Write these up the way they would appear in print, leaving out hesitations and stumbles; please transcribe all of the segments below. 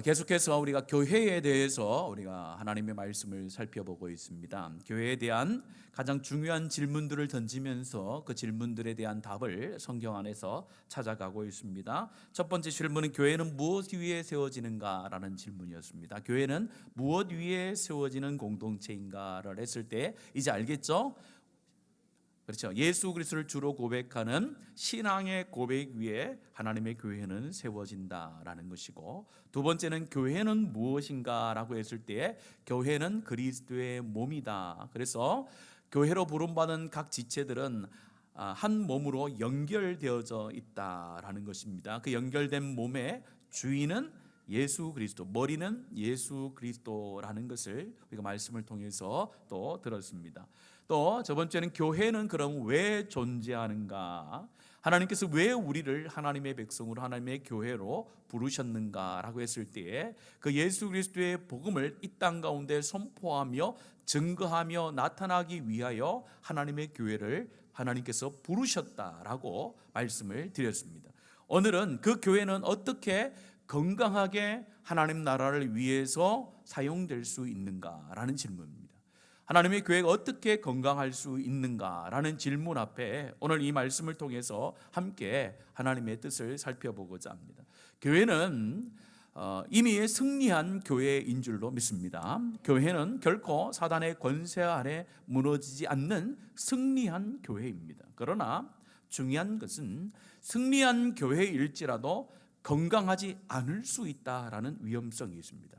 계속해서 우리가 교회에 대해서 우리가 하나님의 말씀을 살펴보고 있습니다. 교회에 대한 가장 중요한 질문들을 던지면서 그 질문들에 대한 답을 성경 안에서 찾아가고 있습니다. 첫 번째 질문은 교회는 무엇 위에 세워지는가라는 질문이었습니다. 교회는 무엇 위에 세워지는 공동체인가를 했을 때 이제 알겠죠? 그렇죠. 예수 그리스도를 주로 고백하는 신앙의 고백 위에 하나님의 교회는 세워진다라는 것이고, 두 번째는 교회는 무엇인가라고 했을 때 교회는 그리스도의 몸이다. 그래서 교회로 부름받은 각 지체들은 한 몸으로 연결되어져 있다라는 것입니다. 그 연결된 몸의 주인은 예수 그리스도, 머리는 예수 그리스도라는 것을 우리가 말씀을 통해서 또 들었습니다. 또 저 번째는 교회는 그럼 왜 존재하는가? 하나님께서 왜 우리를 하나님의 백성으로 하나님의 교회로 부르셨는가라고 했을 때에 그 예수 그리스도의 복음을 이 땅 가운데 선포하며 증거하며 나타나기 위하여 하나님의 교회를 하나님께서 부르셨다라고 말씀을 드렸습니다. 오늘은 그 교회는 어떻게 건강하게 하나님 나라를 위해서 사용될 수 있는가라는 질문입니다. 하나님의 교회가 어떻게 건강할 수 있는가라는 질문 앞에 오늘 이 말씀을 통해서 함께 하나님의 뜻을 살펴보고자 합니다. 교회는 이미 승리한 교회인 줄로 믿습니다. 교회는 결코 사단의 권세 아래 무너지지 않는 승리한 교회입니다. 그러나 중요한 것은 승리한 교회일지라도 건강하지 않을 수 있다라는 위험성이 있습니다.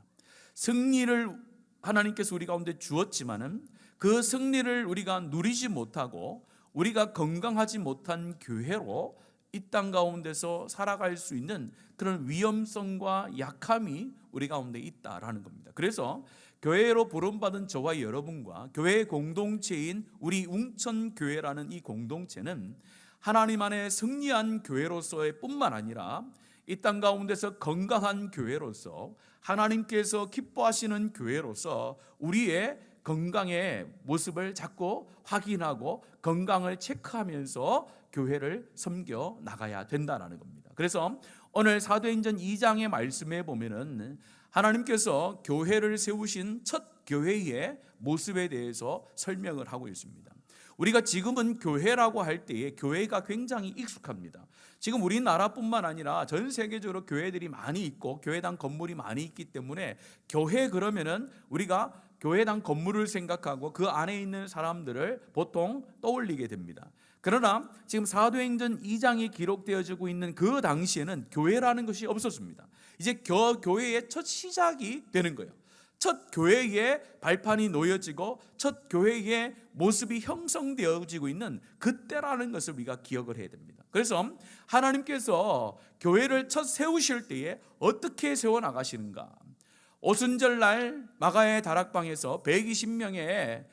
승리를 하나님께서 우리 가운데 주었지만은 그 승리를 우리가 누리지 못하고 우리가 건강하지 못한 교회로 이 땅 가운데서 살아갈 수 있는 그런 위험성과 약함이 우리 가운데 있다라는 겁니다. 그래서 교회로 부름받은 저와 여러분과 교회 공동체인 우리 웅천교회라는 이 공동체는 하나님 안에 승리한 교회로서의 뿐만 아니라 이 땅 가운데서 건강한 교회로서 하나님께서 기뻐하시는 교회로서 우리의 건강의 모습을 자꾸 확인하고 건강을 체크하면서 교회를 섬겨 나가야 된다는 겁니다. 그래서 오늘 사도행전 2장의 말씀에 보면은 하나님께서 교회를 세우신 첫 교회의 모습에 대해서 설명을 하고 있습니다. 우리가 지금은 교회라고 할 때에 교회가 굉장히 익숙합니다. 지금 우리나라뿐만 아니라 전 세계적으로 교회들이 많이 있고 교회당 건물이 많이 있기 때문에 교회 그러면은 우리가 교회당 건물을 생각하고 그 안에 있는 사람들을 보통 떠올리게 됩니다. 그러나 지금 사도행전 2장이 기록되어지고 있는 그 당시에는 교회라는 것이 없었습니다. 이제 교회의 첫 시작이 되는 거예요. 첫 교회의 발판이 놓여지고 첫 교회의 모습이 형성되어지고 있는 그때라는 것을 우리가 기억을 해야 됩니다. 그래서 하나님께서 교회를 첫 세우실 때에 어떻게 세워나가시는가? 오순절날 마가의 다락방에서 120명의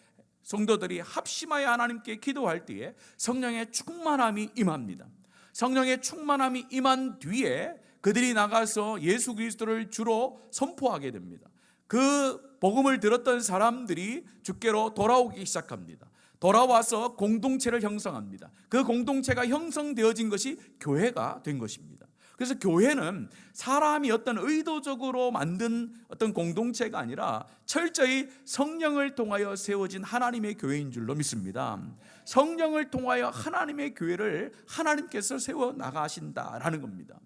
성도들이 합심하여 하나님께 기도할 때에 성령의 충만함이 임합니다. 성령의 충만함이 임한 뒤에 그들이 나가서 예수 그리스도를 주로 선포하게 됩니다. 그 복음을 들었던 사람들이 주께로 돌아오기 시작합니다. 돌아와서 공동체를 형성합니다. 그 공동체가 형성되어진 것이 교회가 된 것입니다. 그래서 교회는 사람이 어떤 의도적으로 만든 어떤 공동체가 아니라 철저히 성령을 통하여 세워진 하나님의 교회인 줄로 믿습니다. 성령을 통하여 하나님의 교회를 하나님께서 세워 나가신다라는 겁니다.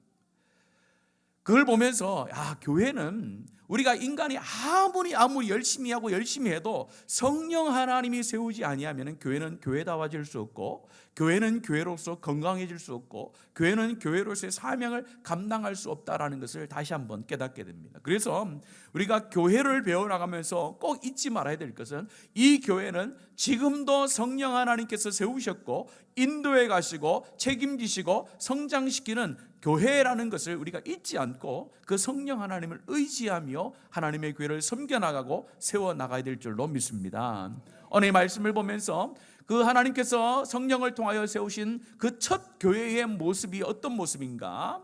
그걸 보면서 교회는 우리가 인간이 아무리 열심히 하고 열심히 해도 성령 하나님이 세우지 아니하면 교회는 교회다워질 수 없고, 교회는 교회로서 건강해질 수 없고, 교회는 교회로서의 사명을 감당할 수 없다라는 것을 다시 한번 깨닫게 됩니다. 그래서 우리가 교회를 배워나가면서 꼭 잊지 말아야 될 것은 이 교회는 지금도 성령 하나님께서 세우셨고 인도해 가시고 책임지시고 성장시키는 교회라는 것을 우리가 잊지 않고 그 성령 하나님을 의지하며 하나님의 교회를 섬겨나가고 세워나가야 될 줄로 믿습니다. 오늘 이 말씀을 보면서 그 하나님께서 성령을 통하여 세우신 그 첫 교회의 모습이 어떤 모습인가?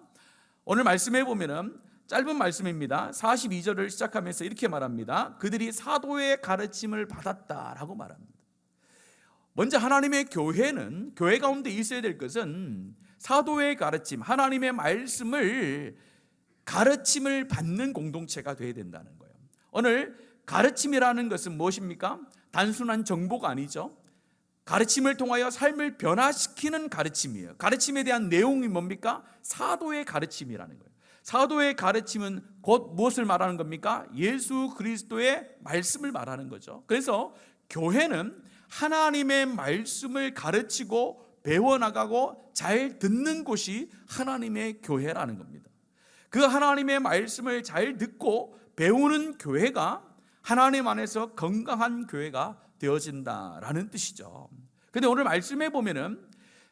오늘 말씀해 보면은 짧은 말씀입니다. 42절을 시작하면서 이렇게 말합니다. 그들이 사도의 가르침을 받았다라고 말합니다. 먼저 하나님의 교회는, 교회 가운데 있어야 될 것은 사도의 가르침, 하나님의 말씀을 가르침을 받는 공동체가 되어야 된다는 거예요. 오늘 가르침이라는 것은 무엇입니까? 단순한 정보가 아니죠. 가르침을 통하여 삶을 변화시키는 가르침이에요. 가르침에 대한 내용이 뭡니까? 사도의 가르침이라는 거예요. 사도의 가르침은 곧 무엇을 말하는 겁니까? 예수 그리스도의 말씀을 말하는 거죠. 그래서 교회는 하나님의 말씀을 가르치고 배워나가고 잘 듣는 곳이 하나님의 교회라는 겁니다. 그 하나님의 말씀을 잘 듣고 배우는 교회가 하나님 안에서 건강한 교회가 되어진다라는 뜻이죠. 근데 오늘 말씀해 보면은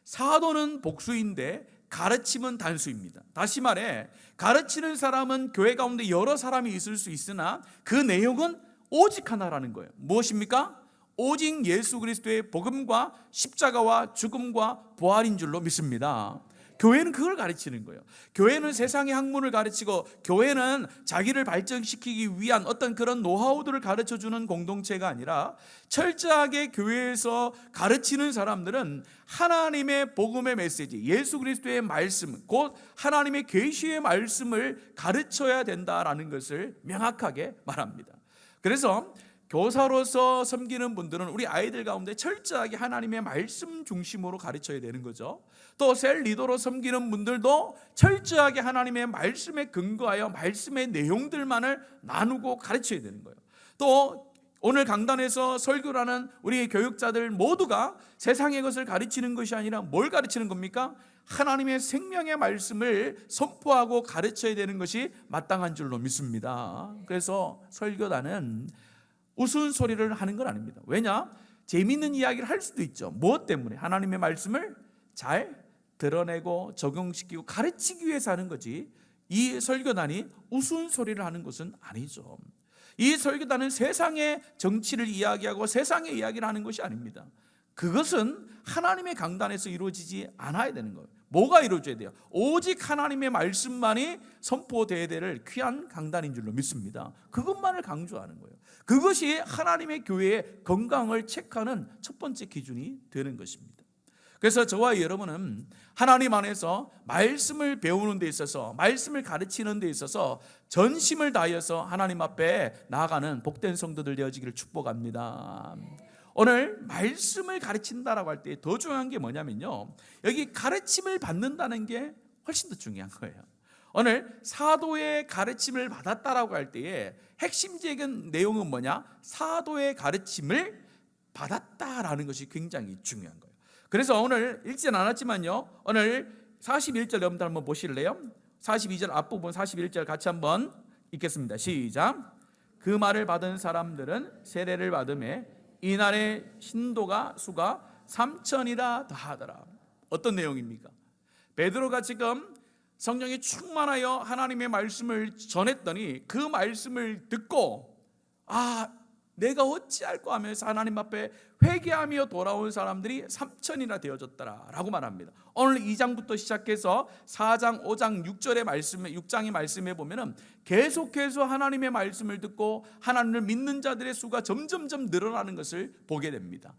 사도는 복수인데 가르침은 단수입니다. 다시 말해 가르치는 사람은 교회 가운데 여러 사람이 있을 수 있으나 그 내용은 오직 하나라는 거예요. 무엇입니까? 오직 예수 그리스도의 복음과 십자가와 죽음과 부활인 줄로 믿습니다. 교회는 그걸 가르치는 거예요. 교회는 세상의 학문을 가르치고 교회는 자기를 발전시키기 위한 어떤 그런 노하우들을 가르쳐주는 공동체가 아니라 철저하게 교회에서 가르치는 사람들은 하나님의 복음의 메시지, 예수 그리스도의 말씀, 곧 하나님의 계시의 말씀을 가르쳐야 된다라는 것을 명확하게 말합니다. 그래서 교사로서 섬기는 분들은 우리 아이들 가운데 철저하게 하나님의 말씀 중심으로 가르쳐야 되는 거죠. 또 셀 리더로 섬기는 분들도 철저하게 하나님의 말씀에 근거하여 말씀의 내용들만을 나누고 가르쳐야 되는 거예요. 또 오늘 강단에서 설교를 하는 우리 교육자들 모두가 세상의 것을 가르치는 것이 아니라 뭘 가르치는 겁니까? 하나님의 생명의 말씀을 선포하고 가르쳐야 되는 것이 마땅한 줄로 믿습니다. 그래서 설교단은 우스운소리를 하는 건 아닙니다. 왜냐? 재미있는 이야기를 할 수도 있죠. 무엇 때문에? 하나님의 말씀을 잘 드러내고 적용시키고 가르치기 위해서 하는 거지, 이 설교단이 우스운소리를 하는 것은 아니죠. 이 설교단은 세상의 정치를 이야기하고 세상의 이야기를 하는 것이 아닙니다. 그것은 하나님의 강단에서 이루어지지 않아야 되는 거예요. 뭐가 이루어져야 돼요? 오직 하나님의 말씀만이 선포되어야 될 귀한 강단인 줄로 믿습니다. 그것만을 강조하는 거예요. 그것이 하나님의 교회의 건강을 체크하는 첫 번째 기준이 되는 것입니다. 그래서 저와 여러분은 하나님 안에서 말씀을 배우는 데 있어서, 말씀을 가르치는 데 있어서 전심을 다하여서 하나님 앞에 나아가는 복된 성도들 되어지기를 축복합니다. 오늘 말씀을 가르친다라고 할 때 더 중요한 게 뭐냐면요, 여기 가르침을 받는다는 게 훨씬 더 중요한 거예요. 오늘 사도의 가르침을 받았다라고 할 때에 핵심적인 내용은 뭐냐? 사도의 가르침을 받았다라는 것이 굉장히 중요한 거예요. 그래서 오늘 읽진 않았지만요, 오늘 41절 여러분들 한번 보실래요? 42절 앞부분 41절 같이 한번 읽겠습니다. 시작. 그 말을 받은 사람들은 세례를 받음에 이날의 신도가 수가 3,000이라 더하더라. 어떤 내용입니까? 베드로가 지금 성령이 충만하여 하나님의 말씀을 전했더니 그 말씀을 듣고 내가 어찌할까 하면서 하나님 앞에 회개하며 돌아온 사람들이 3,000이나 되어졌더라 라고 말합니다. 오늘 2장부터 시작해서 4장, 5장, 6절의 말씀에, 6장의 말씀에 보면은 계속해서 하나님의 말씀을 듣고 하나님을 믿는 자들의 수가 점점점 늘어나는 것을 보게 됩니다.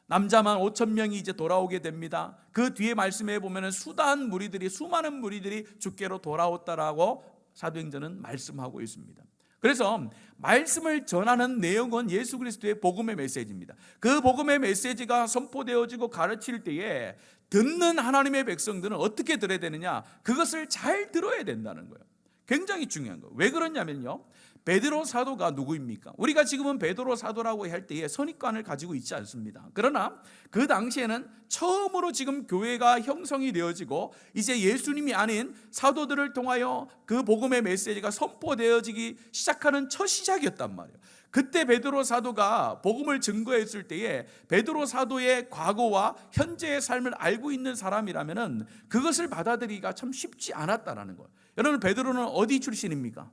남자만 5,000명이 이제 돌아오게 됩니다. 그 뒤에 말씀에 보면은 수많은 무리들이 주께로 돌아왔다라고 사도행전은 말씀하고 있습니다. 그래서 말씀을 전하는 내용은 예수 그리스도의 복음의 메시지입니다. 그 복음의 메시지가 선포되어지고 가르칠 때에 듣는 하나님의 백성들은 어떻게 들어야 되느냐? 그것을 잘 들어야 된다는 거예요. 굉장히 중요한 거예요. 왜 그러냐면요, 베드로 사도가 누구입니까? 우리가 지금은 베드로 사도라고 할 때에 선입관을 가지고 있지 않습니다. 그러나 그 당시에는 처음으로 지금 교회가 형성이 되어지고 이제 예수님이 아닌 사도들을 통하여 그 복음의 메시지가 선포되어지기 시작하는 첫 시작이었단 말이에요. 그때 베드로 사도가 복음을 증거했을 때에 베드로 사도의 과거와 현재의 삶을 알고 있는 사람이라면은 그것을 받아들이기가 참 쉽지 않았다라는 거예요. 여러분, 베드로는 어디 출신입니까?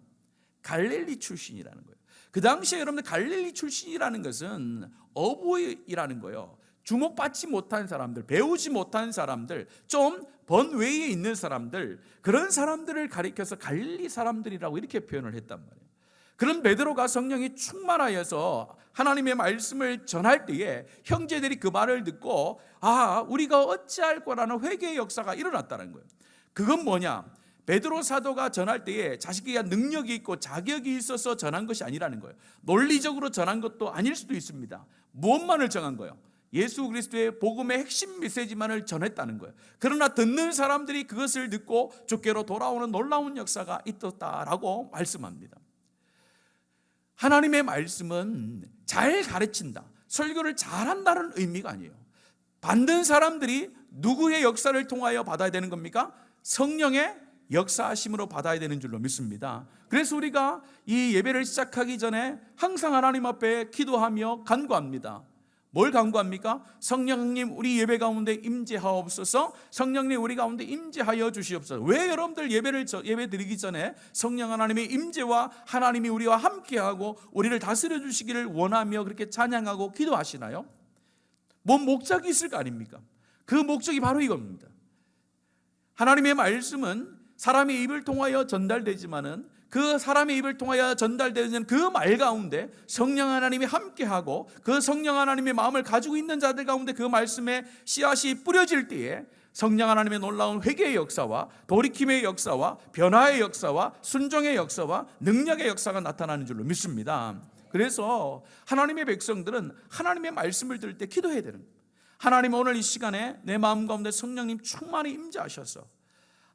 갈릴리 출신이라는 거예요. 그 당시에 여러분들 갈릴리 출신이라는 것은 어부이라는 거예요. 주목받지 못한 사람들, 배우지 못한 사람들, 좀 번외에 있는 사람들, 그런 사람들을 가리켜서 갈릴리 사람들이라고 이렇게 표현을 했단 말이에요. 그런 베드로가 성령이 충만하여서 하나님의 말씀을 전할 때에 형제들이 그 말을 듣고 우리가 어찌할 거라는 회개의 역사가 일어났다는 거예요. 그건 뭐냐? 베드로 사도가 전할 때에 자기가 능력이 있고 자격이 있어서 전한 것이 아니라는 거예요. 논리적으로 전한 것도 아닐 수도 있습니다. 무엇만을 정한 거예요? 예수 그리스도의 복음의 핵심 메시지만을 전했다는 거예요. 그러나 듣는 사람들이 그것을 듣고 주께로 돌아오는 놀라운 역사가 있었다라고 말씀합니다. 하나님의 말씀은 잘 가르친다, 설교를 잘한다는 의미가 아니에요. 받는 사람들이 누구의 역사를 통하여 받아야 되는 겁니까? 성령의 역사하심으로 받아야 되는 줄로 믿습니다. 그래서 우리가 이 예배를 시작하기 전에 항상 하나님 앞에 기도하며 간구합니다. 뭘 간구합니까? 성령님 우리 예배 가운데 임재하옵소서. 성령님 우리 가운데 임재하여 주시옵소서. 왜 여러분들 예배 드리기 전에 성령 하나님의 임재와 하나님이 우리와 함께하고 우리를 다스려 주시기를 원하며 그렇게 찬양하고 기도하시나요? 뭔 목적이 있을 거 아닙니까? 그 목적이 바로 이겁니다. 하나님의 말씀은 사람의 입을 통하여 전달되지만은 그 사람의 입을 통하여 전달되는 그 말 가운데 성령 하나님이 함께하고 그 성령 하나님의 마음을 가지고 있는 자들 가운데 그 말씀의 씨앗이 뿌려질 때에 성령 하나님의 놀라운 회개의 역사와 돌이킴의 역사와 변화의 역사와 순종의 역사와 능력의 역사가 나타나는 줄로 믿습니다. 그래서 하나님의 백성들은 하나님의 말씀을 들을 때 기도해야 되는 거예요. 하나님 오늘 이 시간에 내 마음 가운데 성령님 충만히 임재하셔서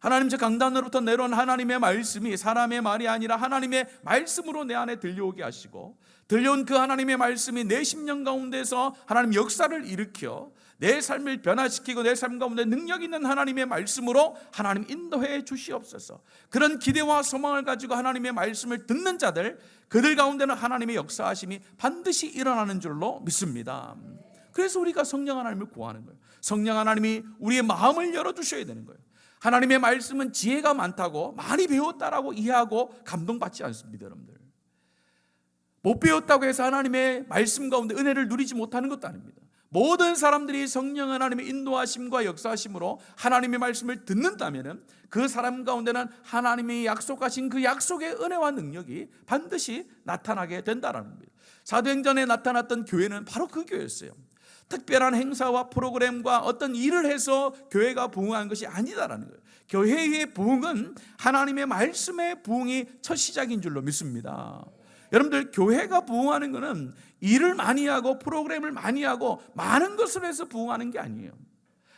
하나님 저 강단으로부터 내려온 하나님의 말씀이 사람의 말이 아니라 하나님의 말씀으로 내 안에 들려오게 하시고 들려온 그 하나님의 말씀이 내 심령 가운데서 하나님 역사를 일으켜 내 삶을 변화시키고 내 삶 가운데 능력 있는 하나님의 말씀으로 하나님 인도해 주시옵소서. 그런 기대와 소망을 가지고 하나님의 말씀을 듣는 자들, 그들 가운데는 하나님의 역사하심이 반드시 일어나는 줄로 믿습니다. 그래서 우리가 성령 하나님을 구하는 거예요. 성령 하나님이 우리의 마음을 열어주셔야 되는 거예요. 하나님의 말씀은 지혜가 많다고 많이 배웠다라고 이해하고 감동받지 않습니다. 여러분들 못 배웠다고 해서 하나님의 말씀 가운데 은혜를 누리지 못하는 것도 아닙니다. 모든 사람들이 성령 하나님의 인도하심과 역사하심으로 하나님의 말씀을 듣는다면 그 사람 가운데는 하나님이 약속하신 그 약속의 은혜와 능력이 반드시 나타나게 된다는 겁니다. 사도행전에 나타났던 교회는 바로 그 교회였어요. 특별한 행사와 프로그램과 어떤 일을 해서 교회가 부흥한 것이 아니다라는 거예요. 교회의 부흥은 하나님의 말씀의 부흥이 첫 시작인 줄로 믿습니다. 여러분들 교회가 부흥하는 것은 일을 많이 하고 프로그램을 많이 하고 많은 것을 해서 부흥하는 게 아니에요.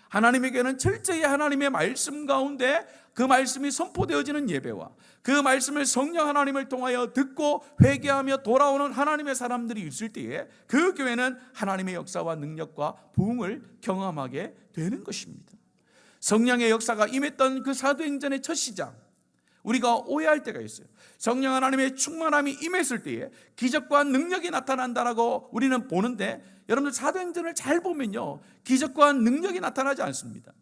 하나님에게는 철저히 하나님의 말씀 가운데 그 말씀이 선포되어지는 예배와 그 말씀을 성령 하나님을 통하여 듣고 회개하며 돌아오는 하나님의 사람들이 있을 때에 그 교회는 하나님의 역사와 능력과 부흥을 경험하게 되는 것입니다. 성령의 역사가 임했던 그 사도행전의 첫 시작, 우리가 오해할 때가 있어요. 성령 하나님의 충만함이 임했을 때에 기적과 능력이 나타난다라고 우리는 보는데 여러분들 사도행전을 잘 보면요, 기적과 능력이 나타나지 않습니다.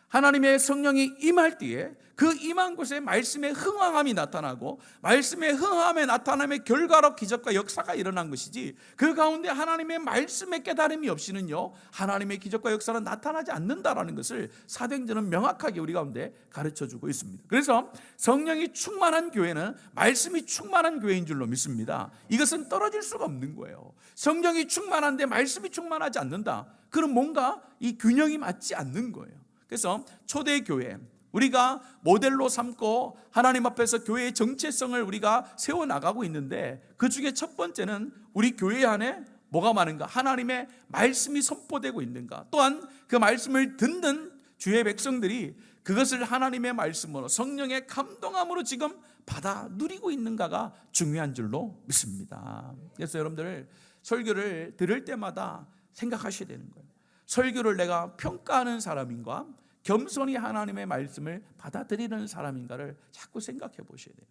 하나님의 성령이 임할 때에 그 임한 곳에 말씀의 흥황함이 나타나고 말씀의 흥함의 나타남의 결과로 기적과 역사가 일어난 것이지 그 가운데 하나님의 말씀의 깨달음이 없이는요 하나님의 기적과 역사는 나타나지 않는다라는 것을 사도행전은 명확하게 우리 가운데 가르쳐주고 있습니다. 그래서 성령이 충만한 교회는 말씀이 충만한 교회인 줄로 믿습니다. 이것은 떨어질 수가 없는 거예요. 성령이 충만한데 말씀이 충만하지 않는다, 그럼 뭔가 이 균형이 맞지 않는 거예요. 그래서 초대교회 우리가 모델로 삼고 하나님 앞에서 교회의 정체성을 우리가 세워나가고 있는데 그 중에 첫 번째는 우리 교회 안에 뭐가 많은가? 하나님의 말씀이 선포되고 있는가? 또한 그 말씀을 듣는 주의 백성들이 그것을 하나님의 말씀으로 성령의 감동함으로 지금 받아 누리고 있는가가 중요한 줄로 믿습니다. 그래서 여러분들 설교를 들을 때마다 생각하셔야 되는 거예요. 설교를 내가 평가하는 사람인가, 겸손히 하나님의 말씀을 받아들이는 사람인가를 자꾸 생각해 보셔야 돼요.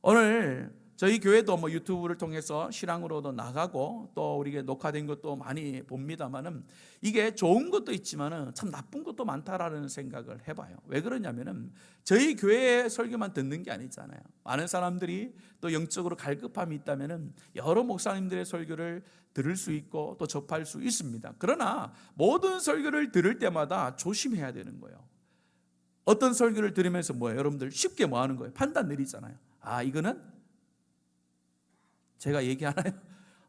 오늘 저희 교회도 유튜브를 통해서 실황으로도 나가고 또 우리가 녹화된 것도 많이 봅니다만은 이게 좋은 것도 있지만은 참 나쁜 것도 많다라는 생각을 해봐요. 왜 그러냐면은 저희 교회의 설교만 듣는 게 아니잖아요. 많은 사람들이 또 영적으로 갈급함이 있다면은 여러 목사님들의 설교를 들을 수 있고 또 접할 수 있습니다. 그러나 모든 설교를 들을 때마다 조심해야 되는 거예요. 어떤 설교를 들으면서 뭐예요? 여러분들 쉽게 뭐 하는 거예요? 판단 내리잖아요. 아, 이거는 제가 얘기하나요?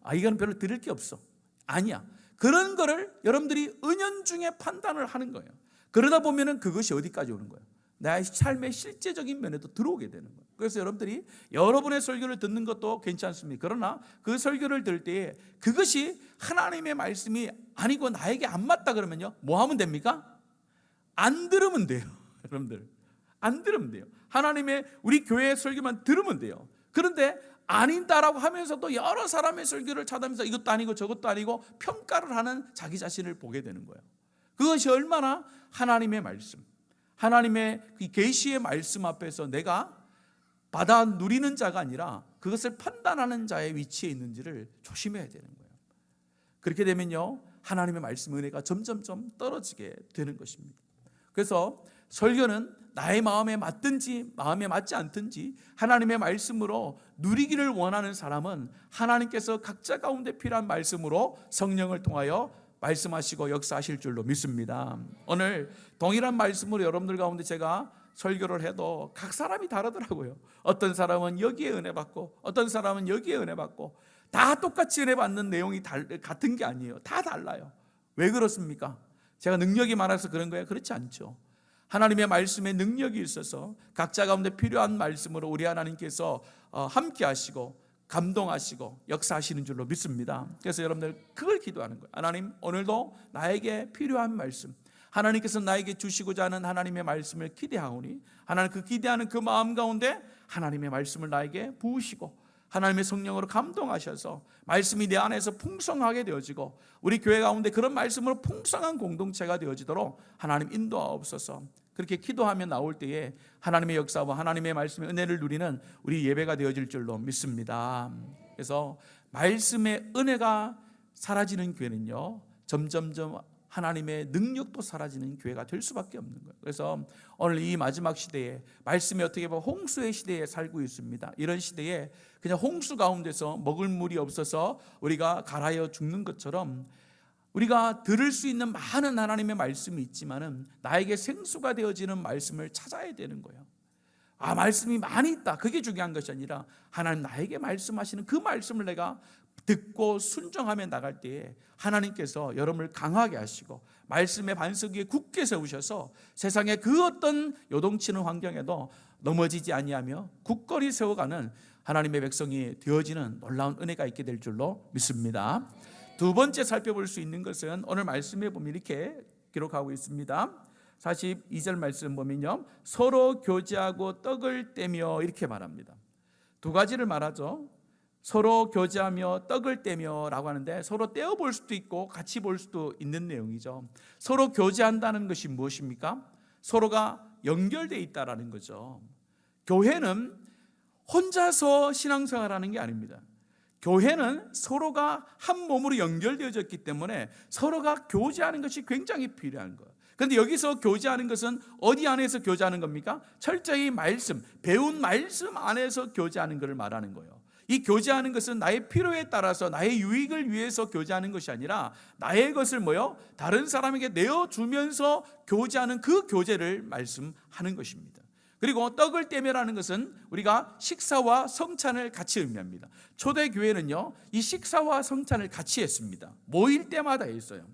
아, 이건 별로 들을 게 없어. 아니야. 그런 거를 여러분들이 은연중에 판단을 하는 거예요. 그러다 보면은 그것이 어디까지 오는 거예요? 나의 삶의 실제적인 면에도 들어오게 되는 거예요. 그래서 여러분들이 여러분의 설교를 듣는 것도 괜찮습니다. 그러나 그 설교를 들을 때에 그것이 하나님의 말씀이 아니고 나에게 안 맞다 그러면요, 뭐 하면 됩니까? 안 들으면 돼요. 여러분들, 안 들으면 돼요. 하나님의 우리 교회의 설교만 들으면 돼요. 그런데 아닌다라고 하면서도 여러 사람의 설교를 찾아면서 이것도 아니고 저것도 아니고 평가를 하는 자기 자신을 보게 되는 거예요. 그것이 얼마나 하나님의 말씀, 하나님의 그 계시의 말씀 앞에서 내가 받아 누리는 자가 아니라 그것을 판단하는 자의 위치에 있는지를 조심해야 되는 거예요. 그렇게 되면요, 하나님의 말씀 은혜가 점점점 떨어지게 되는 것입니다. 그래서 설교는 나의 마음에 맞든지 마음에 맞지 않든지 하나님의 말씀으로 누리기를 원하는 사람은 하나님께서 각자 가운데 필요한 말씀으로 성령을 통하여 말씀하시고 역사하실 줄로 믿습니다. 오늘 동일한 말씀으로 여러분들 가운데 제가 설교를 해도 각 사람이 다르더라고요. 어떤 사람은 여기에 은혜 받고 어떤 사람은 여기에 은혜 받고, 다 똑같이 은혜 받는 내용이 같은 게 아니에요. 다 달라요. 왜 그렇습니까? 제가 능력이 많아서 그런 거예요? 그렇지 않죠. 하나님의 말씀에 능력이 있어서 각자 가운데 필요한 말씀으로 우리 하나님께서 함께 하시고 감동하시고 역사하시는 줄로 믿습니다. 그래서 여러분들 그걸 기도하는 거예요. 하나님, 오늘도 나에게 필요한 말씀, 하나님께서 나에게 주시고자 하는 하나님의 말씀을 기대하오니 하나님 그 기대하는 그 마음 가운데 하나님의 말씀을 나에게 부으시고 하나님의 성령으로 감동하셔서 말씀이 내 안에서 풍성하게 되어지고 우리 교회 가운데 그런 말씀으로 풍성한 공동체가 되어지도록 하나님 인도하옵소서. 그렇게 기도하며 나올 때에 하나님의 역사와 하나님의 말씀의 은혜를 누리는 우리 예배가 되어질 줄로 믿습니다. 그래서 말씀의 은혜가 사라지는 교회는요, 점점점 하나님의 능력도 사라지는 교회가 될 수밖에 없는 거예요. 그래서 오늘 이 마지막 시대에 말씀이 어떻게 보면 홍수의 시대에 살고 있습니다. 이런 시대에 그냥 홍수 가운데서 먹을 물이 없어서 우리가 갈아여 죽는 것처럼 우리가 들을 수 있는 많은 하나님의 말씀이 있지만은 나에게 생수가 되어지는 말씀을 찾아야 되는 거예요. 말씀이 많이 있다, 그게 중요한 것이 아니라 하나님 나에게 말씀하시는 그 말씀을 내가 듣고 순종하며 나갈 때에 하나님께서 여러분을 강하게 하시고 말씀의 반석 위에 굳게 세우셔서 세상의 그 어떤 요동치는 환경에도 넘어지지 아니하며 굳건히 세워가는 하나님의 백성이 되어지는 놀라운 은혜가 있게 될 줄로 믿습니다. 두 번째 살펴볼 수 있는 것은 오늘 말씀에 보면 이렇게 기록하고 있습니다. 42절 말씀 보면요, 서로 교제하고 떡을 떼며 이렇게 말합니다. 두 가지를 말하죠. 서로 교제하며 떡을 떼며 라고 하는데 서로 떼어 볼 수도 있고 같이 볼 수도 있는 내용이죠. 서로 교제한다는 것이 무엇입니까? 서로가 연결되어 있다라는 거죠. 교회는 혼자서 신앙생활하는 게 아닙니다. 교회는 서로가 한 몸으로 연결되어졌기 때문에 서로가 교제하는 것이 굉장히 필요한 거예요. 그런데 여기서 교제하는 것은 어디 안에서 교제하는 겁니까? 철저히 말씀, 배운 말씀 안에서 교제하는 것을 말하는 거예요. 이 교제하는 것은 나의 필요에 따라서 나의 유익을 위해서 교제하는 것이 아니라 나의 것을 다른 사람에게 내어주면서 교제하는 그 교제를 말씀하는 것입니다. 그리고 떡을 떼며라는 것은 우리가 식사와 성찬을 같이 의미합니다. 초대교회는요, 이 식사와 성찬을 같이 했습니다. 모일 때마다 했어요.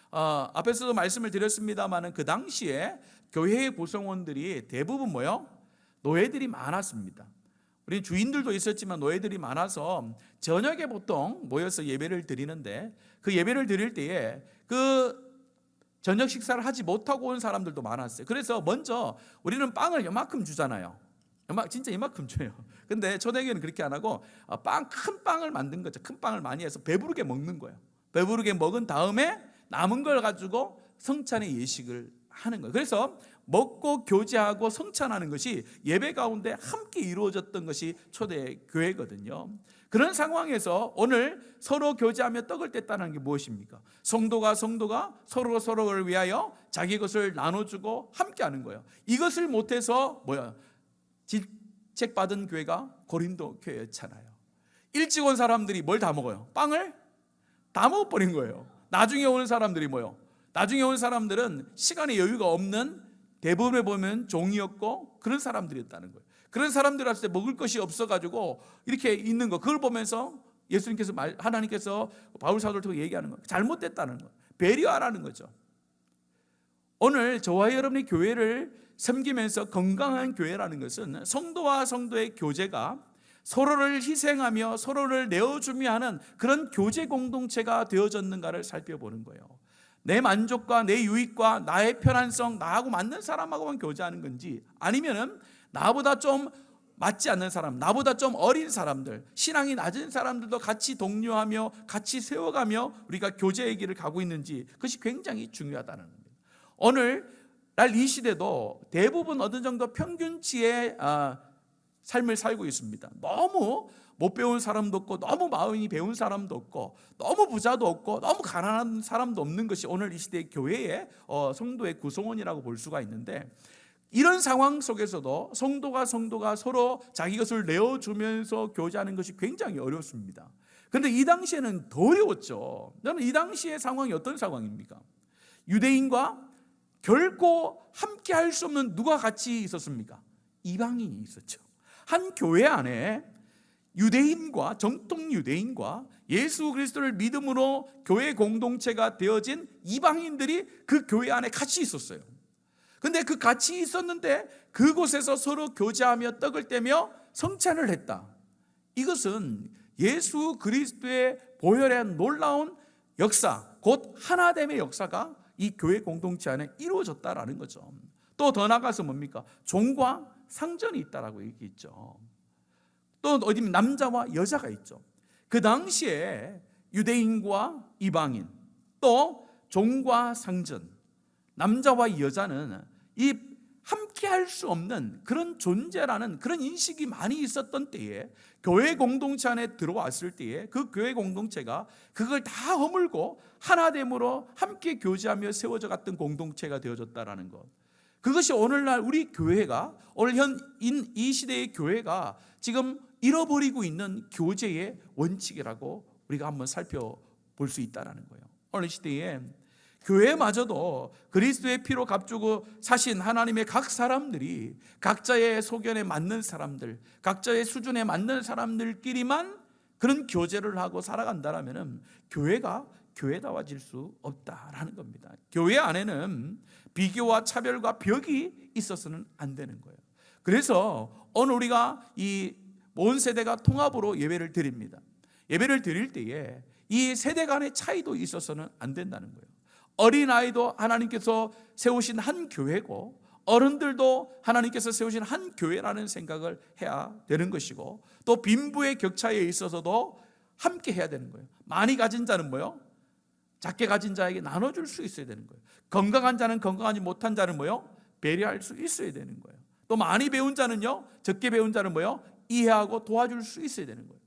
앞에서도 말씀을 드렸습니다만 그 당시에 교회의 구성원들이 대부분 노예들이 많았습니다. 우리 주인들도 있었지만 노예들이 많아서 저녁에 보통 모여서 예배를 드리는데 그 예배를 드릴 때에 그 저녁 식사를 하지 못하고 온 사람들도 많았어요. 그래서 먼저 우리는 빵을 이만큼 주잖아요. 진짜 이만큼 줘요. 근데 초대교회는 그렇게 안 하고 큰 빵을 만든 거죠. 큰 빵을 많이 해서 배부르게 먹는 거예요. 배부르게 먹은 다음에 남은 걸 가지고 성찬의 예식을 하는 거예요. 그래서 먹고 교제하고 성찬하는 것이 예배 가운데 함께 이루어졌던 것이 초대교회거든요. 그런 상황에서 오늘 서로 교제하며 떡을 뗐다는 게 무엇입니까? 성도가 서로를 위하여 자기 것을 나눠주고 함께하는 거예요. 이것을 못해서 질책받은 교회가 고린도 교회였잖아요. 일찍 온 사람들이 뭘 다 먹어요? 빵을 다 먹어버린 거예요. 나중에 오는 사람들이 나중에 온 사람들은 시간에 여유가 없는, 대부분에 보면 종이었고 그런 사람들이었다는 거예요. 그런 사람들한테 먹을 것이 없어가지고 이렇게 있는 거, 그걸 보면서 하나님께서 바울 사도를 통해 얘기하는 거예요. 잘못됐다는 거예요. 배려하라는 거죠. 오늘 저와 여러분이 교회를 섬기면서 건강한 교회라는 것은 성도와 성도의 교제가 서로를 희생하며 서로를 내어주며 하는 그런 교제 공동체가 되어졌는가를 살펴보는 거예요. 내 만족과 내 유익과 나의 편안성, 나하고 맞는 사람하고만 교제하는 건지, 아니면은 나보다 좀 맞지 않는 사람, 나보다 좀 어린 사람들, 신앙이 낮은 사람들도 같이 독려하며 같이 세워가며 우리가 교제의 길을 가고 있는지, 그것이 굉장히 중요하다는 겁니다. 오늘 날 이 시대도 대부분 어느 정도 평균치의 삶을 살고 있습니다. 너무 못 배운 사람도 없고, 너무 마음이 배운 사람도 없고, 너무 부자도 없고, 너무 가난한 사람도 없는 것이 오늘 이 시대의 교회의 성도의 구성원이라고 볼 수가 있는데, 이런 상황 속에서도 성도가 서로 자기 것을 내어주면서 교제하는 것이 굉장히 어렵습니다. 그런데 이 당시에는 더 어려웠죠. 저는 이 당시의 상황이 어떤 상황입니까? 유대인과 결코 함께 할 수 없는 누가 같이 있었습니까? 이방인이 있었죠. 한 교회 안에 유대인과, 정통 유대인과 예수 그리스도를 믿음으로 교회 공동체가 되어진 이방인들이 그 교회 안에 같이 있었어요. 근데 그 같이 있었는데 그곳에서 서로 교제하며 떡을 떼며 성찬을 했다. 이것은 예수 그리스도의 보혈의 놀라운 역사, 곧 하나됨의 역사가 이 교회 공동체 안에 이루어졌다라는 거죠. 또 더 나가서 뭡니까? 종과 상전이 있다라고 얘기했죠. 또 어디 남자와 여자가 있죠. 그 당시에 유대인과 이방인, 또 종과 상전, 남자와 여자는 이 함께 할 수 없는 그런 존재라는 그런 인식이 많이 있었던 때에, 교회 공동체 안에 들어왔을 때에 그 교회 공동체가 그걸 다 허물고 하나됨으로 함께 교제하며 세워져 갔던 공동체가 되어졌다라는 것. 그것이 오늘날 우리 교회가, 오늘 현인 이 시대의 교회가 지금 잃어버리고 있는 교제의 원칙이라고 우리가 한번 살펴볼 수 있다는 거예요. 오늘 시대에 교회마저도 그리스도의 피로 값주고 사신 하나님의 각 사람들이 각자의 소견에 맞는 사람들, 각자의 수준에 맞는 사람들끼리만 그런 교제를 하고 살아간다면 교회가 교회다워질 수 없다라는 겁니다. 교회 안에는 비교와 차별과 벽이 있어서는 안 되는 거예요. 그래서 오늘 우리가 이 온 세대가 통합으로 예배를 드립니다. 예배를 드릴 때에 이 세대 간의 차이도 있어서는 안 된다는 거예요. 어린아이도 하나님께서 세우신 한 교회고, 어른들도 하나님께서 세우신 한 교회라는 생각을 해야 되는 것이고, 또 빈부의 격차에 있어서도 함께 해야 되는 거예요. 많이 가진 자는 뭐요? 작게 가진 자에게 나눠줄 수 있어야 되는 거예요. 건강한 자는 건강하지 못한 자는 뭐요? 배려할 수 있어야 되는 거예요. 또 많이 배운 자는요, 적게 배운 자는 뭐요? 이해하고 도와줄 수 있어야 되는 거예요.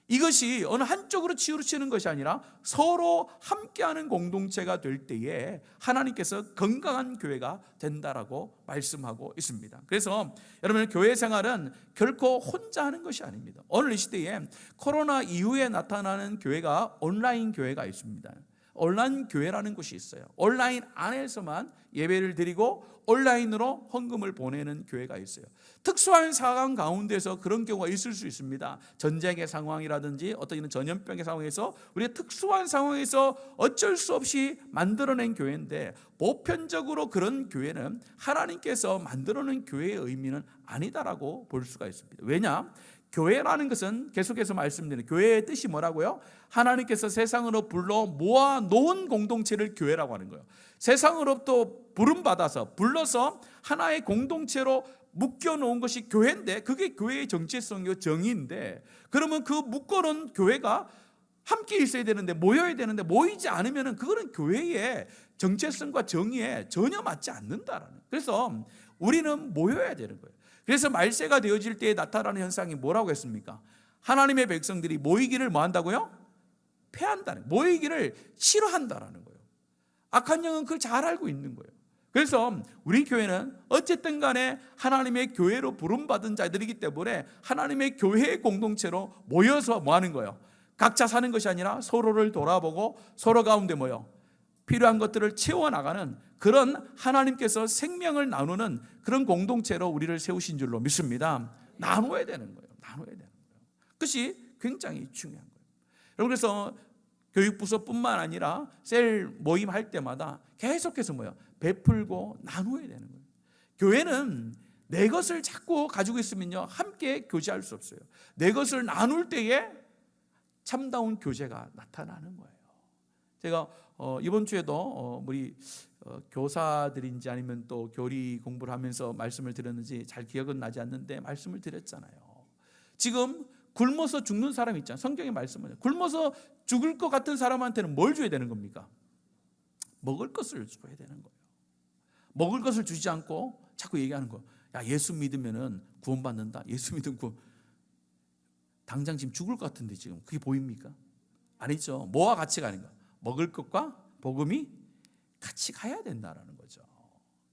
이것이 어느 한쪽으로 치우치는 것이 아니라 서로 함께하는 공동체가 될 때에 하나님께서 건강한 교회가 된다라고 말씀하고 있습니다. 그래서 여러분, 교회 생활은 결코 혼자 하는 것이 아닙니다. 오늘 이 시대에 코로나 이후에 나타나는 교회가 온라인 교회가 있습니다. 온라인 교회라는 곳이 있어요. 온라인 안에서만 예배를 드리고 온라인으로 헌금을 보내는 교회가 있어요. 특수한 상황 가운데서 그런 경우가 있을 수 있습니다. 전쟁의 상황이라든지 어떤 전염병의 상황에서 우리가 특수한 상황에서 어쩔 수 없이 만들어낸 교회인데, 보편적으로 그런 교회는 하나님께서 만들어낸 교회의 의미는 아니다라고 볼 수가 있습니다. 왜냐? 교회라는 것은 계속해서 말씀드리는 교회의 뜻이 뭐라고요? 하나님께서 세상으로 불러 모아 놓은 공동체를 교회라고 하는 거예요. 세상으로부터 부름받아서 불러서 하나의 공동체로 묶여 놓은 것이 교회인데, 그게 교회의 정체성이고 정의인데, 그러면 그 묶어놓은 교회가 함께 있어야 되는데, 모여야 되는데 모이지 않으면 그거는 교회의 정체성과 정의에 전혀 맞지 않는다라는. 그래서 우리는 모여야 되는 거예요. 그래서 말세가 되어질 때에 나타나는 현상이 뭐라고 했습니까? 하나님의 백성들이 모이기를 뭐 한다고요? 패한다는, 모이기를 싫어한다라는 거예요. 악한 영은 그걸 잘 알고 있는 거예요. 그래서 우리 교회는 어쨌든 간에 하나님의 교회로 부름받은 자들이기 때문에 하나님의 교회의 공동체로 모여서 뭐 하는 거예요? 각자 사는 것이 아니라 서로를 돌아보고 서로 가운데 모여 필요한 것들을 채워나가는 그런 하나님께서 생명을 나누는 그런 공동체로 우리를 세우신 줄로 믿습니다. 나눠야 되는 거예요. 나눠야 되는 거예요. 그것이 굉장히 중요한 거예요. 여러분, 그래서 교육부서뿐만 아니라 셀 모임할 때마다 계속해서 베풀고 나누어야 되는 거예요. 교회는 내 것을 자꾸 가지고 있으면요, 함께 교제할 수 없어요. 내 것을 나눌 때에 참다운 교제가 나타나는 거예요. 제가 이번 주에도 우리 교사들인지 아니면 또 교리 공부를 하면서 말씀을 드렸는지 잘 기억은 나지 않는데 말씀을 드렸잖아요. 지금 굶어서 죽는 사람 있잖아요. 성경의 말씀은 굶어서 죽을 것 같은 사람한테는 뭘 줘야 되는 겁니까? 먹을 것을 줘야 되는 거예요. 먹을 것을 주지 않고 자꾸 얘기하는 거예요. 야, 예수 믿으면은 구원받는다. 예수 믿으면 당장 지금 죽을 것 같은데 지금 그게 보입니까? 아니죠. 뭐와 같이 가는 거야? 먹을 것과 복음이 같이 가야 된다라는 거죠.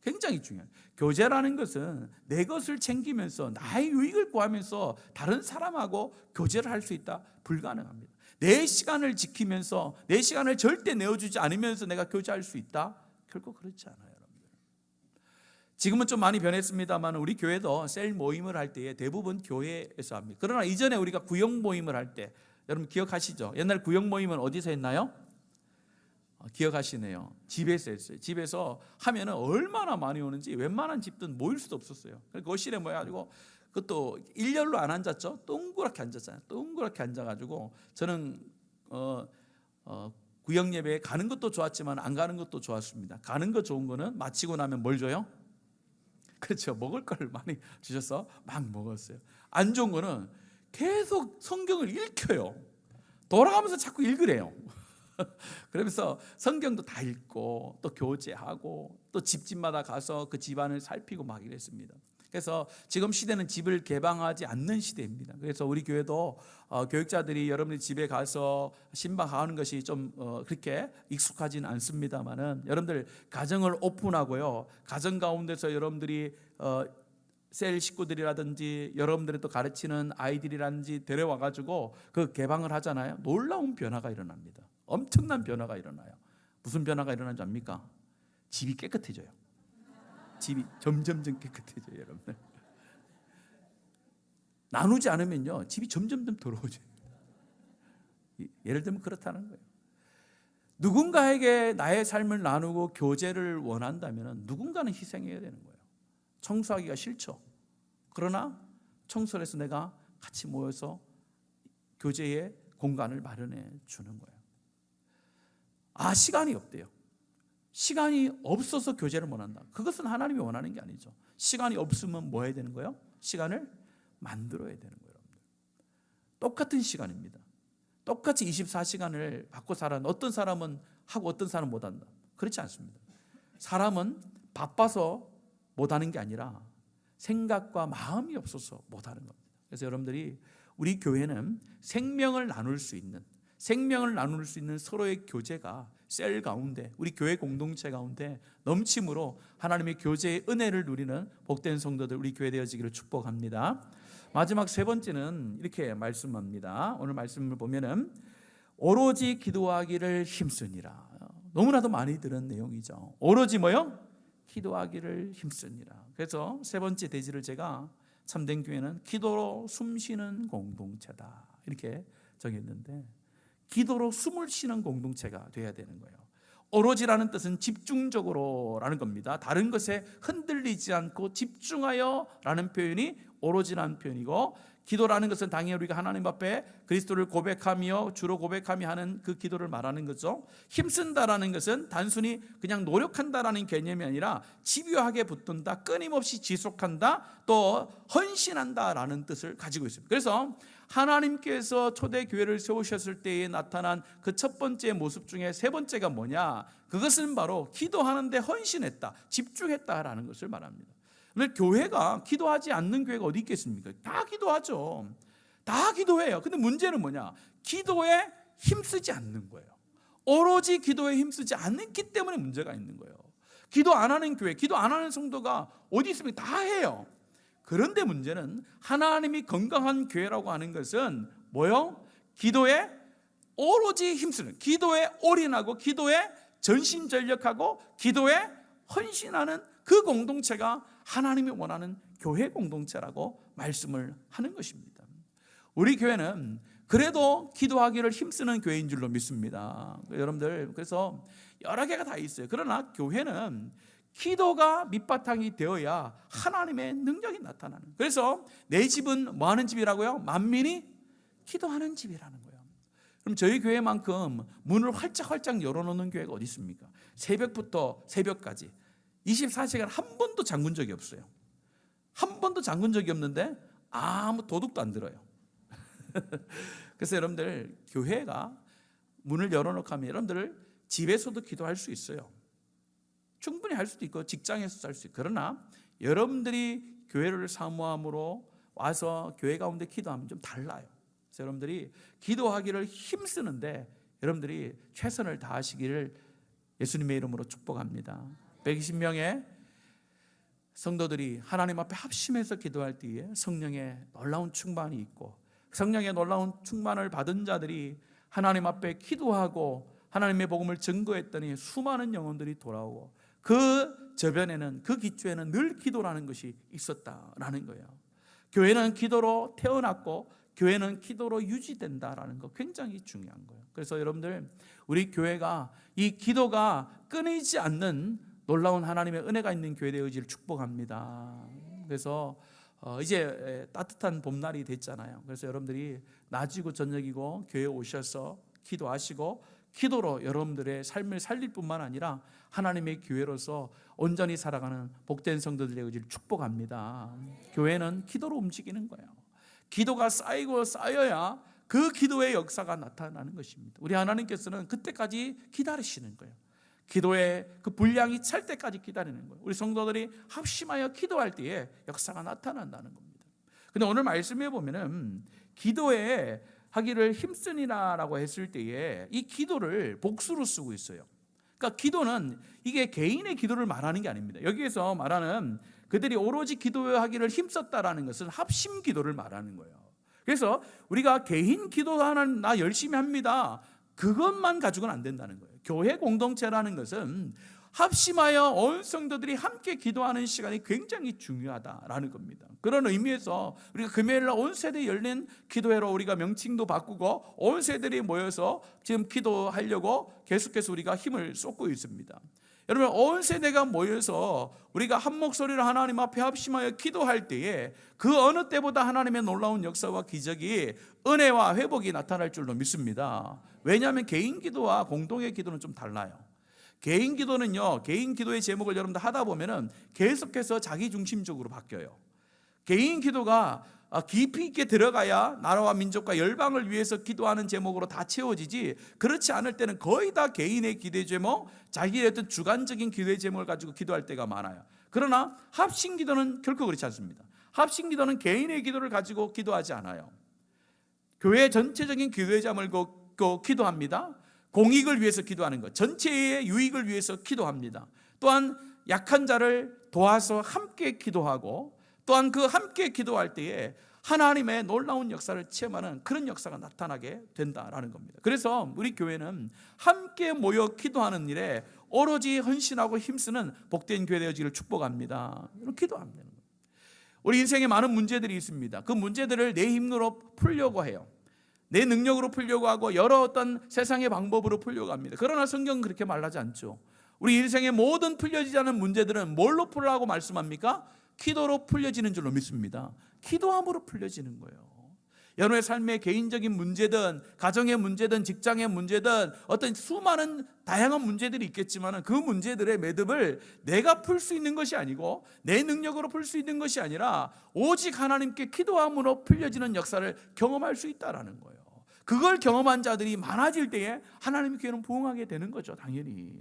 굉장히 중요해요. 교제라는 것은 내 것을 챙기면서 나의 유익을 구하면서 다른 사람하고 교제를 할 수 있다? 불가능합니다. 내 시간을 지키면서 내 시간을 절대 내어주지 않으면서 내가 교제할 수 있다? 결코 그렇지 않아요. 지금은 좀 많이 변했습니다만 우리 교회도 셀 모임을 할 때에 대부분 교회에서 합니다. 그러나 이전에 우리가 구역 모임을 할 때 여러분 기억하시죠? 옛날 구역 모임은 어디서 했나요? 기억하시네요. 집에서 했어요. 집에서 하면은 얼마나 많이 오는지 웬만한 집들은 모일 수도 없었어요. 거실에 모여가지고 그것도 일렬로 안 앉았죠. 동그랗게 앉았잖아요. 동그랗게 앉아가지고 저는 구역 예배에 가는 것도 좋았지만 안 가는 것도 좋았습니다. 가는 거 좋은 거는 마치고 나면 뭘 줘요? 그렇죠. 먹을 걸 많이 주셔서 막 먹었어요. 안 좋은 거는 계속 성경을 읽혀요. 돌아가면서 자꾸 읽으래요. 그러면서 성경도 다 읽고 또 교제하고 또 집집마다 가서 그 집안을 살피고 막 이랬습니다. 그래서 지금 시대는 집을 개방하지 않는 시대입니다. 그래서 우리 교회도 교육자들이 여러분의 집에 가서 신방하는 것이 좀 그렇게 익숙하지는 않습니다만은 여러분들 가정을 오픈하고요, 가정 가운데서 여러분들이 셀 식구들이라든지 여러분들이 또 가르치는 아이들이라든지 데려와 가지고 그 개방을 하잖아요. 놀라운 변화가 일어납니다. 엄청난 변화가 일어나요. 무슨 변화가 일어나는지 압니까? 집이 깨끗해져요. 집이 점점점 깨끗해져요, 여러분들. 나누지 않으면요, 집이 점점점 더러워져요. 예를 들면 그렇다는 거예요. 누군가에게 나의 삶을 나누고 교제를 원한다면 누군가는 희생해야 되는 거예요. 청소하기가 싫죠. 그러나 청소를 해서 내가 같이 모여서 교제의 공간을 마련해 주는 거예요. 시간이 없대요. 시간이 없어서 교제를 원한다. 그것은 하나님이 원하는 게 아니죠. 시간이 없으면 뭐 해야 되는 거예요? 시간을 만들어야 되는 거예요. 똑같은 시간입니다. 똑같이 24시간을 받고 살았는데 어떤 사람은 하고 어떤 사람은 못한다. 그렇지 않습니다. 사람은 바빠서 못하는 게 아니라 생각과 마음이 없어서 못하는 겁니다. 그래서 여러분들이 우리 교회는 생명을 나눌 수 있는 서로의 교제가 셀 가운데 우리 교회 공동체 가운데 넘침으로 하나님의 교제의 은혜를 누리는 복된 성도들 우리 교회 되어지기를 축복합니다. 마지막 세 번째는 이렇게 말씀합니다. 오늘 말씀을 보면은 오로지 기도하기를 힘쓰니라. 너무나도 많이 들은 내용이죠. 오로지 뭐요? 기도하기를 힘쓰니라. 그래서 세 번째 대지를 제가 참된 교회는 기도로 숨쉬는 공동체다 이렇게 정했는데, 기도로 숨을 쉬는 공동체가 돼야 되는 거예요. 오로지라는 뜻은 집중적으로라는 겁니다. 다른 것에 흔들리지 않고 집중하여 라는 표현이 오로지라는 표현이고, 기도라는 것은 당연히 우리가 하나님 앞에 그리스도를 고백하며 주로 고백하며 하는 그 기도를 말하는 거죠. 힘쓴다라는 것은 단순히 그냥 노력한다라는 개념이 아니라 집요하게 붙든다, 끊임없이 지속한다, 또 헌신한다라는 뜻을 가지고 있습니다. 그래서 하나님께서 초대교회를 세우셨을 때에 나타난 그 첫 번째 모습 중에 세 번째가 뭐냐? 그것은 바로 기도하는데 헌신했다, 집중했다라는 것을 말합니다. 오늘 교회가 기도하지 않는 교회가 어디 있겠습니까? 다 기도하죠. 다 기도해요. 근데 문제는 뭐냐? 기도에 힘쓰지 않는 거예요. 오로지 기도에 힘쓰지 않기 때문에 문제가 있는 거예요. 기도 안 하는 교회, 기도 안 하는 성도가 어디 있습니까? 다 해요. 그런데 문제는 하나님이 건강한 교회라고 하는 것은 뭐요? 기도에 오로지 힘쓰는, 기도에 올인하고 기도에 전심전력하고 기도에 헌신하는 그 공동체가 하나님이 원하는 교회 공동체라고 말씀을 하는 것입니다. 우리 교회는 그래도 기도하기를 힘쓰는 교회인 줄로 믿습니다. 여러분들, 그래서 여러 개가 다 있어요. 그러나 교회는 기도가 밑바탕이 되어야 하나님의 능력이 나타나는. 그래서 내 집은 뭐 하는 집이라고요? 만민이 기도하는 집이라는 거예요. 그럼 저희 교회만큼 문을 활짝 열어놓는 교회가 어디 있습니까? 새벽부터 새벽까지 24시간 한 번도 잠근 적이 없어요. 한 번도 잠근 적이 없는데 아무 도둑도 안 들어요. 그래서 여러분들, 교회가 문을 열어놓고 하면 여러분들 집에서도 기도할 수 있어요. 충분히 할 수도 있고 직장에서도 할 수 있고. 그러나 여러분들이 교회를 사모함으로 와서 교회 가운데 기도하면 좀 달라요. 그래서 여러분들이 기도하기를 힘쓰는데 여러분들이 최선을 다하시기를 예수님의 이름으로 축복합니다. 120명의 성도들이 하나님 앞에 합심해서 기도할 때에 성령의 놀라운 충만이 있고, 성령의 놀라운 충만을 받은 자들이 하나님 앞에 기도하고 하나님의 복음을 증거했더니 수많은 영혼들이 돌아오고, 그 저변에는, 그 기초에는 늘 기도라는 것이 있었다라는 거예요. 교회는 기도로 태어났고 교회는 기도로 유지된다라는 거 굉장히 중요한 거예요. 그래서 여러분들, 우리 교회가 이 기도가 끊이지 않는 놀라운 하나님의 은혜가 있는 교회의 의지를 축복합니다. 그래서 이제 따뜻한 봄날이 됐잖아요. 그래서 여러분들이 낮이고 저녁이고 교회에 오셔서 기도하시고 기도로 여러분들의 삶을 살릴 뿐만 아니라 하나님의 교회로서 온전히 살아가는 복된 성도들의 의지를 축복합니다. 교회는 기도로 움직이는 거예요. 기도가 쌓이고 쌓여야 그 기도의 역사가 나타나는 것입니다. 우리 하나님께서는 그때까지 기다리시는 거예요. 기도의 그 분량이 찰 때까지 기다리는 거예요. 우리 성도들이 합심하여 기도할 때에 역사가 나타난다는 겁니다. 근데 오늘 말씀해 보면은 기도에 하기를 힘쓰니라라고 했을 때에 이 기도를 복수로 쓰고 있어요. 그러니까 기도는 이게 개인의 기도를 말하는 게 아닙니다. 여기에서 말하는 그들이 오로지 기도하기를 힘썼다라는 것은 합심 기도를 말하는 거예요. 그래서 우리가 개인 기도하는 나 열심히 합니다, 그것만 가지고는 안 된다는 거예요. 교회 공동체라는 것은 합심하여 온 성도들이 함께 기도하는 시간이 굉장히 중요하다라는 겁니다. 그런 의미에서 우리가 금요일날 온 세대 열린 기도회로 우리가 명칭도 바꾸고 온 세대들이 모여서 지금 기도하려고 계속해서 우리가 힘을 쏟고 있습니다. 여러분, 온 세대가 모여서 우리가 한 목소리로 하나님 앞에 합심하여 기도할 때에 그 어느 때보다 하나님의 놀라운 역사와 기적이, 은혜와 회복이 나타날 줄로 믿습니다. 왜냐하면 개인 기도와 공동의 기도는 좀 달라요. 개인 기도는요, 개인 기도의 제목을 여러분들 하다 보면은 계속해서 자기중심적으로 바뀌어요. 개인 기도가 깊이 있게 들어가야 나라와 민족과 열방을 위해서 기도하는 제목으로 다 채워지지, 그렇지 않을 때는 거의 다 개인의 기도의 제목, 자기의 어떤 주관적인 기도의 제목을 가지고 기도할 때가 많아요. 그러나 합심 기도는 결코 그렇지 않습니다. 합심 기도는 개인의 기도를 가지고 기도하지 않아요. 교회 전체적인 기도의 잠을 기도합니다. 공익을 위해서 기도하는 것, 전체의 유익을 위해서 기도합니다. 또한 약한 자를 도와서 함께 기도하고, 또한 그 함께 기도할 때에 하나님의 놀라운 역사를 체험하는 그런 역사가 나타나게 된다라는 겁니다. 그래서 우리 교회는 함께 모여 기도하는 일에 오로지 헌신하고 힘쓰는 복된 교회의 의지를 축복합니다. 기도하면 되는 거예요. 우리 인생에 많은 문제들이 있습니다. 그 문제들을 내 힘으로 풀려고 해요. 내 능력으로 풀려고 하고 여러 어떤 세상의 방법으로 풀려고 합니다. 그러나 성경은 그렇게 말하지 않죠. 우리 인생의 모든 풀려지지 않은 문제들은 뭘로 풀라고 말씀합니까? 기도로 풀려지는 줄로 믿습니다. 기도함으로 풀려지는 거예요. 여러분의 삶의 개인적인 문제든 가정의 문제든 직장의 문제든 어떤 수많은 다양한 문제들이 있겠지만 그 문제들의 매듭을 내가 풀 수 있는 것이 아니고 내 능력으로 풀 수 있는 것이 아니라 오직 하나님께 기도함으로 풀려지는 역사를 경험할 수 있다는 거예요. 그걸 경험한 자들이 많아질 때에 하나님의 교회는 부흥하게 되는 거죠, 당연히.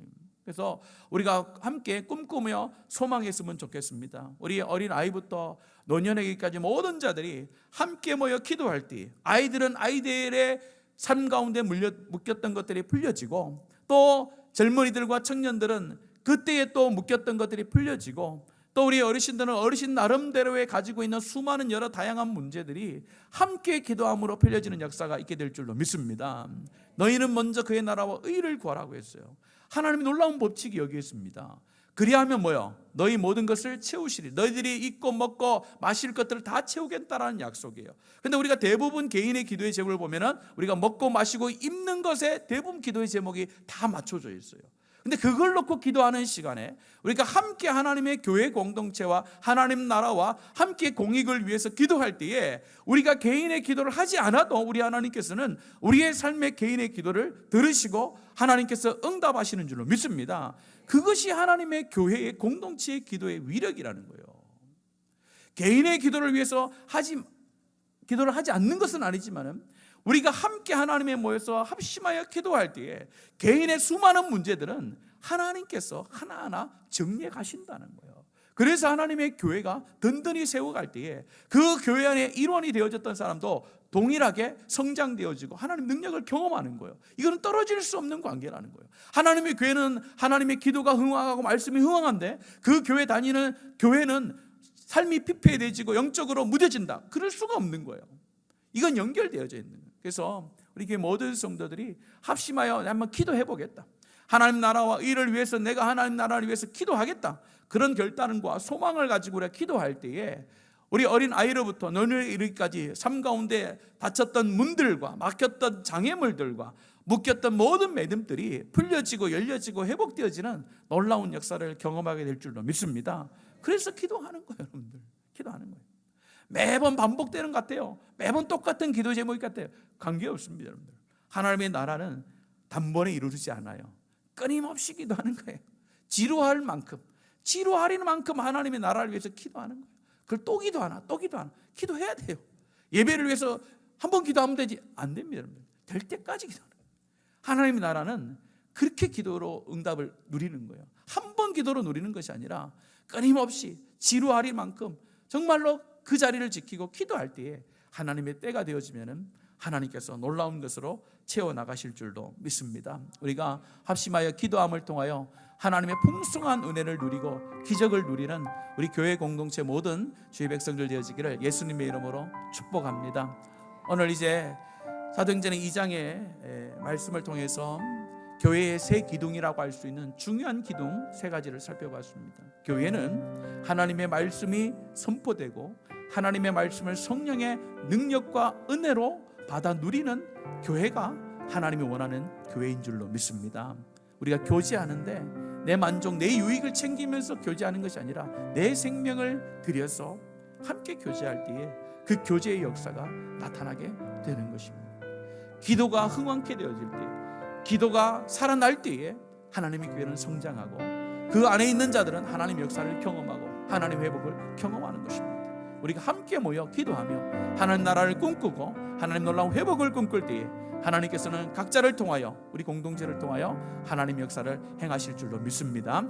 그래서 우리가 함께 꿈꾸며 소망했으면 좋겠습니다. 우리 어린 아이부터 노년에게까지 모든 자들이 함께 모여 기도할 때 아이들은 아이들의 삶 가운데 묶였던 것들이 풀려지고, 또 젊은이들과 청년들은 그때에 또 묶였던 것들이 풀려지고, 또 우리 어르신들은 어르신 나름대로의 가지고 있는 수많은 여러 다양한 문제들이 함께 기도함으로 풀려지는 역사가 있게 될 줄로 믿습니다. 너희는 먼저 그의 나라와 의를 구하라고 했어요. 하나님의 놀라운 법칙이 여기 있습니다. 그리하면 뭐요? 너희 모든 것을 채우시리. 너희들이 입고 먹고 마실 것들을 다 채우겠다라는 약속이에요. 근데 우리가 대부분 개인의 기도의 제목을 보면은 우리가 먹고 마시고 입는 것에 대부분 기도의 제목이 다 맞춰져 있어요. 근데 그걸 놓고 기도하는 시간에 우리가 함께 하나님의 교회 공동체와 하나님 나라와 함께 공익을 위해서 기도할 때에 우리가 개인의 기도를 하지 않아도 우리 하나님께서는 우리의 삶의 개인의 기도를 들으시고 하나님께서 응답하시는 줄로 믿습니다. 그것이 하나님의 교회의 공동체의 기도의 위력이라는 거예요. 개인의 기도를 위해서 기도를 하지 않는 것은 아니지만은 우리가 함께 하나님에 모여서 합심하여 기도할 때에 개인의 수많은 문제들은 하나님께서 하나하나 정리해 가신다는 거예요. 그래서 하나님의 교회가 든든히 세워갈 때에 그 교회 안에 일원이 되어졌던 사람도 동일하게 성장되어지고 하나님 능력을 경험하는 거예요. 이거는 떨어질 수 없는 관계라는 거예요. 하나님의 교회는 하나님의 기도가 흥황하고 말씀이 흥황한데 그 교회 다니는 교회는 삶이 피폐해지고 영적으로 무뎌진다. 그럴 수가 없는 거예요. 이건 연결되어져 있는 거예요. 그래서 우리 교회 모든 성도들이 합심하여 한번 기도해 보겠다. 하나님 나라와 의를 위해서 내가 하나님 나라를 위해서 기도하겠다. 그런 결단과 소망을 가지고 우리가 기도할 때에 우리 어린 아이로부터 노년에 이르기까지 삶 가운데 닫혔던 문들과 막혔던 장애물들과 묶였던 모든 매듭들이 풀려지고 열려지고 회복되어지는 놀라운 역사를 경험하게 될 줄로 믿습니다. 그래서 기도하는 거예요, 여러분들. 기도하는 거예요. 매번 반복되는 것 같아요. 매번 똑같은 기도 제목이 같아요. 관계없습니다, 여러분들. 하나님의 나라는 단번에 이루어지지 않아요. 끊임없이 기도하는 거예요. 지루할 만큼, 지루할 만큼 하나님의 나라를 위해서 기도하는 거예요. 그걸 또 기도하나, 또 기도하나, 기도해야 돼요. 예배를 위해서 한 번 기도하면 되지 안 됩니다, 여러분들. 될 때까지 기도하는 거예요. 하나님의 나라는 그렇게 기도로 응답을 누리는 거예요. 한 번 기도로 누리는 것이 아니라 끊임없이 지루할 만큼 정말로 그 자리를 지키고 기도할 때에 하나님의 때가 되어지면은 하나님께서 놀라운 것으로 채워나가실 줄도 믿습니다. 우리가 합심하여 기도함을 통하여 하나님의 풍성한 은혜를 누리고 기적을 누리는 우리 교회 공동체 모든 주의 백성들 되어지기를 예수님의 이름으로 축복합니다. 오늘 이제 사도행전의 2장의 말씀을 통해서 교회의 세 기둥이라고 할 수 있는 중요한 기둥 세 가지를 살펴봤습니다. 교회는 하나님의 말씀이 선포되고 하나님의 말씀을 성령의 능력과 은혜로 받아 누리는 교회가 하나님이 원하는 교회인 줄로 믿습니다. 우리가 교제하는데 내 만족, 내 유익을 챙기면서 교제하는 것이 아니라 내 생명을 들여서 함께 교제할 때에 그 교제의 역사가 나타나게 되는 것입니다. 기도가 흥왕케 되어질 때, 기도가 살아날 때에 하나님의 교회는 성장하고 그 안에 있는 자들은 하나님의 역사를 경험하고 하나님의 회복을 경험하는 것입니다. 우리가 함께 모여 기도하며 하나님 나라를 꿈꾸고 하나님 놀라운 회복을 꿈꿀 때에 하나님께서는 각자를 통하여 우리 공동체를 통하여 하나님의 역사를 행하실 줄로 믿습니다.